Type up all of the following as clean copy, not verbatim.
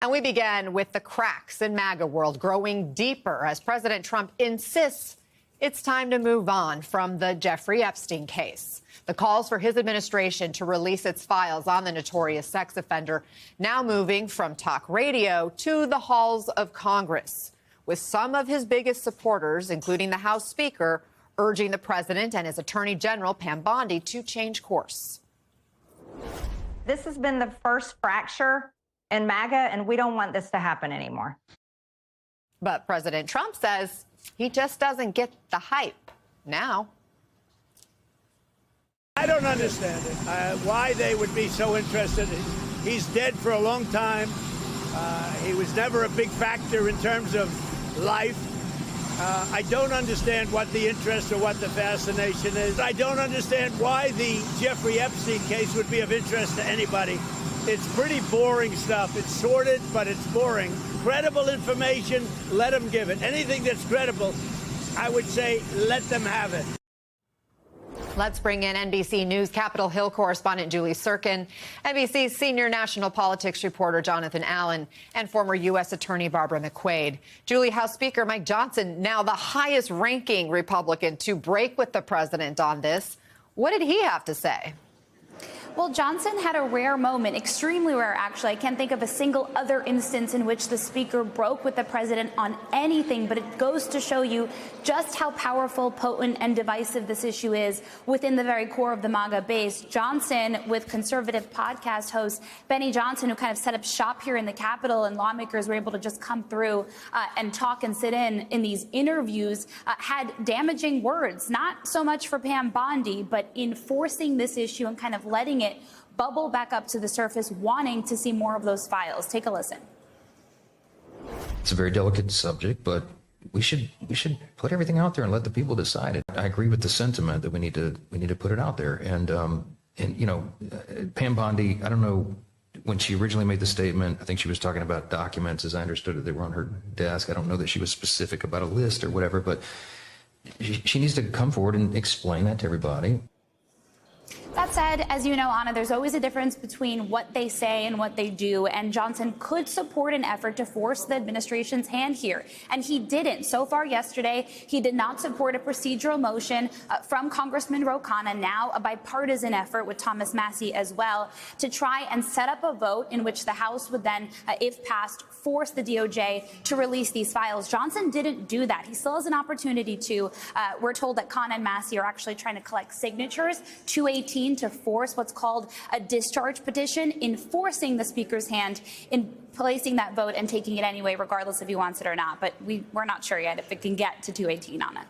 And we began with the cracks in MAGA world growing deeper as President Trump insists it's time to move on from the Jeffrey Epstein case. The calls for his administration to release its files on the notorious sex offender now moving from talk radio to the halls of Congress, with some of his biggest supporters, including the House Speaker, urging the president and his Attorney General, Pam Bondi, to change course. This has been the first fracture in MAGA, and we don't want this to happen anymore. But President Trump says he just doesn't get the hype now. I don't understand it, why they would be so interested. He's dead for a long time. He was never a big factor in terms of life. I don't understand what the interest or what the fascination is. I don't understand why the Jeffrey Epstein case would be of interest to anybody. It's pretty boring stuff. It's sordid, but it's boring. Credible information, let them give it. Anything that's credible, I would say, let them have it. Let's bring in NBC News Capitol Hill correspondent Julie Sirkin, NBC's senior national politics reporter Jonathan Allen, and former U.S. Attorney Barbara McQuaid. Julie, House Speaker Mike Johnson, now the highest-ranking Republican to break with the president on this. What did he have to say? Well, Johnson had a rare moment, extremely rare, actually. I can't think of a single other instance in which the speaker broke with the president on anything, but it goes to show you just how powerful, potent, and divisive this issue is within the very core of the MAGA base. Johnson, with conservative podcast host Benny Johnson, who kind of set up shop here in the Capitol, and lawmakers were able to just come through and talk and sit in these interviews, had damaging words, not so much for Pam Bondi, but in forcing this issue and kind of letting it bubble back up to the surface, wanting to see more of those files. Take a listen. It's a very delicate subject, but we should put everything out there and let the people decide it. I agree with the sentiment that we need to put it out there. And you know, Pam Bondi, I don't know, when she originally made the statement, I think she was talking about documents, as I understood it, they were on her desk. I don't know that she was specific about a list or whatever, but she needs to come forward and explain that to everybody. That said, as you know, Anna, there's always a difference between what they say and what they do, and Johnson could support an effort to force the administration's hand here, and he didn't. So far yesterday, he did not support a procedural motion from Congressman Ro Khanna, now a bipartisan effort with Thomas Massie as well, to try and set up a vote in which the House would then, if passed, force the DOJ to release these files. Johnson didn't do that. He still has an opportunity to. We're told that Khanna and Massie are actually trying to collect signatures, 218, to force what's called a discharge petition, enforcing the speaker's hand in placing that vote and taking it anyway, regardless if he wants it or not. But we're not sure yet if it can get to 218 on it.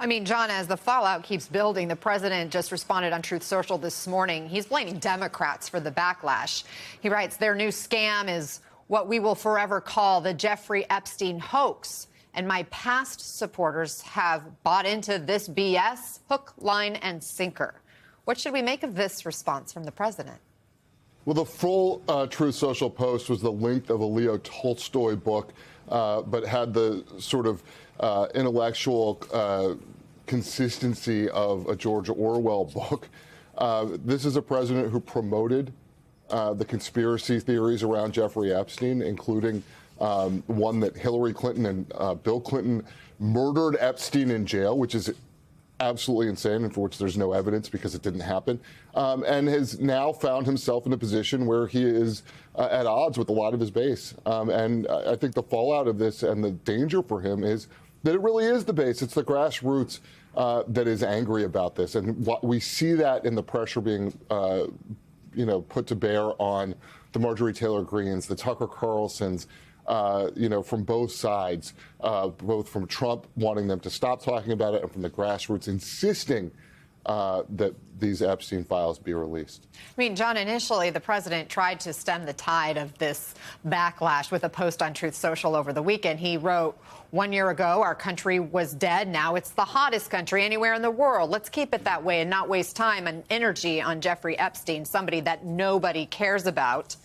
I mean, John, as the fallout keeps building, the president just responded on Truth Social this morning. He's blaming Democrats for the backlash. He writes, their new scam is what we will forever call the Jeffrey Epstein hoax. And my past supporters have bought into this BS hook, line, and sinker. What should we make of this response from the president? Well, the full Truth Social post was the length of a Leo Tolstoy book, but had the sort of intellectual consistency of a George Orwell book. This is a president who promoted the conspiracy theories around Jeffrey Epstein, including one that Hillary Clinton and Bill Clinton murdered Epstein in jail, which is absolutely insane, and for which there's no evidence because it didn't happen, and has now found himself in a position where he is at odds with a lot of his base. And I think the fallout of this and the danger for him is that it really is the base. It's the grassroots that is angry about this. And we see that in the pressure being put to bear on the Marjorie Taylor Greenes, the Tucker Carlsons, from both sides, both from Trump wanting them to stop talking about it and from the grassroots insisting that these Epstein files be released. I mean, John, initially the president tried to stem the tide of this backlash with a post on Truth Social over the weekend. He wrote, 1 year ago, our country was dead. Now it's the hottest country anywhere in the world. Let's keep it that way and not waste time and energy on Jeffrey Epstein, somebody that nobody cares about.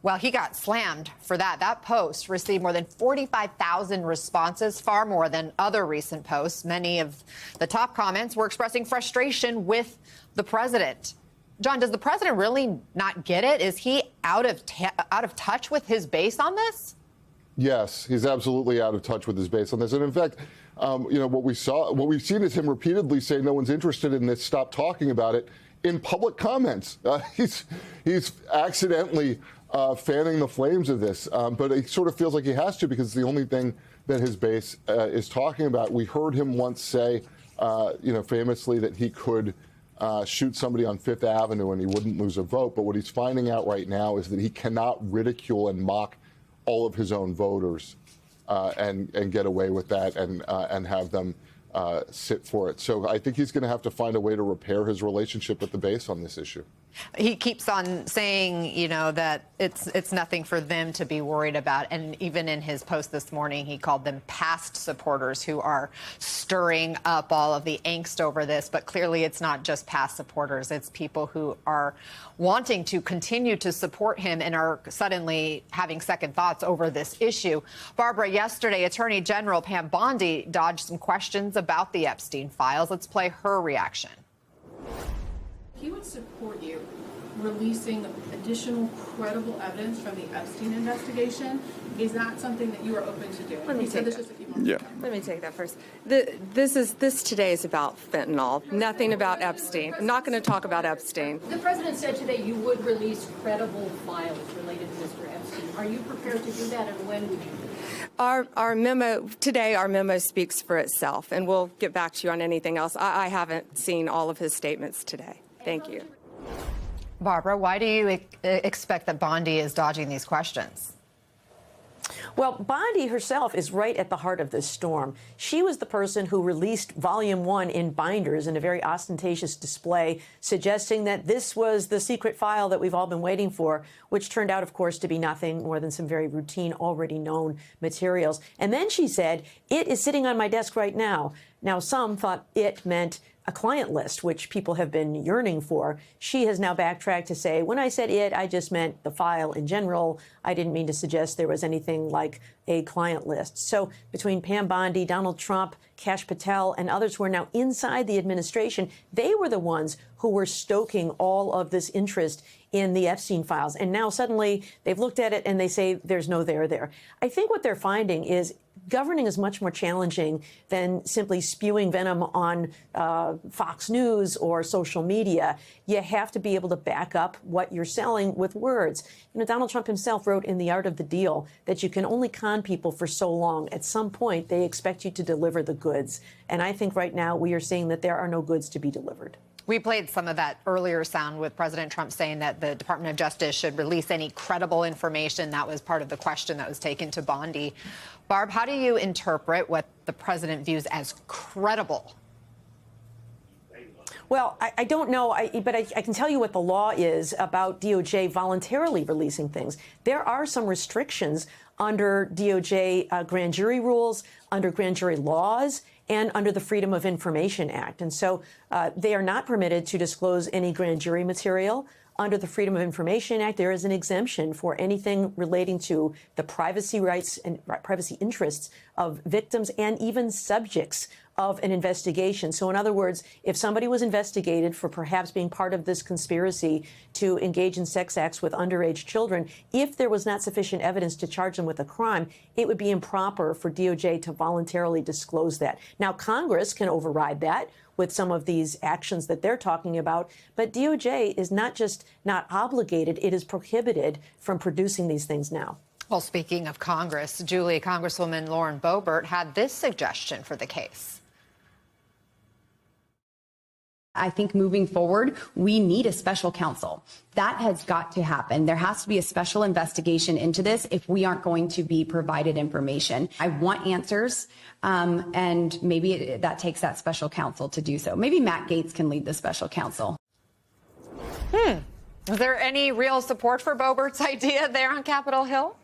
Well, he got slammed for that. That post received more than 45,000 responses, far more than other recent posts. Many of the top comments were expressing frustration with the president. John, does the president really not get it? Is he out of touch with his base on this? Yes, he's absolutely out of touch with his base on this. And in fact, what we've seen is him repeatedly say no one's interested in this, stop talking about it in public comments. He's accidentally fanning the flames of this, but it sort of feels like he has to because it's the only thing that his base is talking about. We heard him once say, famously that he could shoot somebody on Fifth Avenue and he wouldn't lose a vote. But what he's finding out right now is that he cannot ridicule and mock all of his own voters and get away with that and have them sit for it. So I think he's going to have to find a way to repair his relationship with the base on this issue. He keeps on saying, that it's nothing for them to be worried about. And even in his post this morning, he called them past supporters who are stirring up all of the angst over this. But clearly it's not just past supporters. It's people who are wanting to continue to support him and are suddenly having second thoughts over this issue. Barbara, yesterday, Attorney General Pam Bondi dodged some questions about the Epstein files. Let's play her reaction. He would support you releasing additional credible evidence from the Epstein investigation. Is that something that you are open to doing? Let me take that. Just a few months ago. Let me take that first. This today is about fentanyl, nothing about Epstein. I'm not going to talk about Epstein. The president said today you would release credible files related to Mr. Epstein. Are you prepared to do that, and when would you do that? Our memo speaks for itself, and we'll get back to you on anything else. I haven't seen all of his statements today. Thank you. Barbara, why do you expect that Bondi is dodging these questions? Well, Bondi herself is right at the heart of this storm. She was the person who released Volume 1 in binders in a very ostentatious display, suggesting that this was the secret file that we've all been waiting for, which turned out, of course, to be nothing more than some very routine, already known materials. And then she said, it is sitting on my desk right now. Now, some thought it meant a client list, which people have been yearning for. She has now backtracked to say, when I said it, I just meant the file in general. I didn't mean to suggest there was anything like a client list. So between Pam Bondi, Donald Trump, Kash Patel, and others who are now inside the administration, they were the ones who were stoking all of this interest in the Epstein files. And now suddenly they've looked at it and they say there's no there there. I think what they're finding is governing is much more challenging than simply spewing venom on Fox News or social media. You have to be able to back up what you're selling with words. Donald Trump himself wrote in The Art of the Deal that you can only con people for so long. At some point, they expect you to deliver the goods. And I think right now we are seeing that there are no goods to be delivered. We played some of that earlier sound with President Trump saying that the Department of Justice should release any credible information. That was part of the question that was taken to Bondi. Barb, how do you interpret what the president views as credible? Well, I don't know, but I can tell you what the law is about DOJ voluntarily releasing things. There are some restrictions under DOJ grand jury rules, under grand jury laws, and under the Freedom of Information Act. And so they are not permitted to disclose any grand jury material. Under the Freedom of Information Act, there is an exemption for anything relating to the privacy rights and privacy interests of victims and even subjects of an investigation. So in other words, if somebody was investigated for perhaps being part of this conspiracy to engage in sex acts with underage children, if there was not sufficient evidence to charge them with a crime, it would be improper for DOJ to voluntarily disclose that. Now, Congress can override that with some of these actions that they're talking about. But DOJ is not just not obligated, it is prohibited from producing these things now. Well, speaking of Congress, Julie, Congresswoman Lauren Boebert had this suggestion for the case. I think moving forward, we need a special counsel. That has got to happen. There has to be a special investigation into this if we aren't going to be provided information. I want answers, and maybe that takes that special counsel to do so. Maybe Matt Gaetz can lead the special counsel. Is there any real support for Boebert's idea there on Capitol Hill?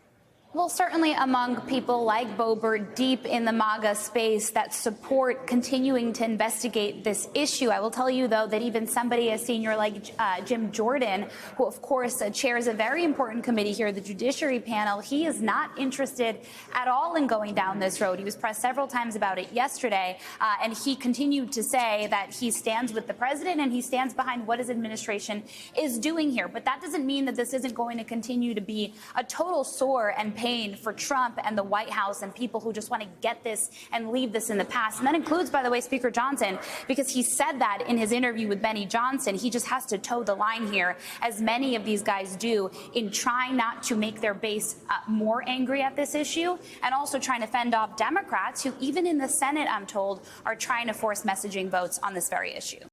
Well, certainly among people like Boebert deep in the MAGA space that support continuing to investigate this issue. I will tell you, though, that even somebody as senior like Jim Jordan, who, of course, chairs a very important committee here, the Judiciary Panel, he is not interested at all in going down this road. He was pressed several times about it yesterday, and he continued to say that he stands with the president and he stands behind what his administration is doing here. But that doesn't mean that this isn't going to continue to be a total sore and pain for Trump and the White House and people who just want to get this and leave this in the past. And that includes, by the way, Speaker Johnson, because he said that in his interview with Benny Johnson. He just has to toe the line here, as many of these guys do, in trying not to make their base more angry at this issue, and also trying to fend off Democrats who, even in the Senate, I'm told, are trying to force messaging votes on this very issue.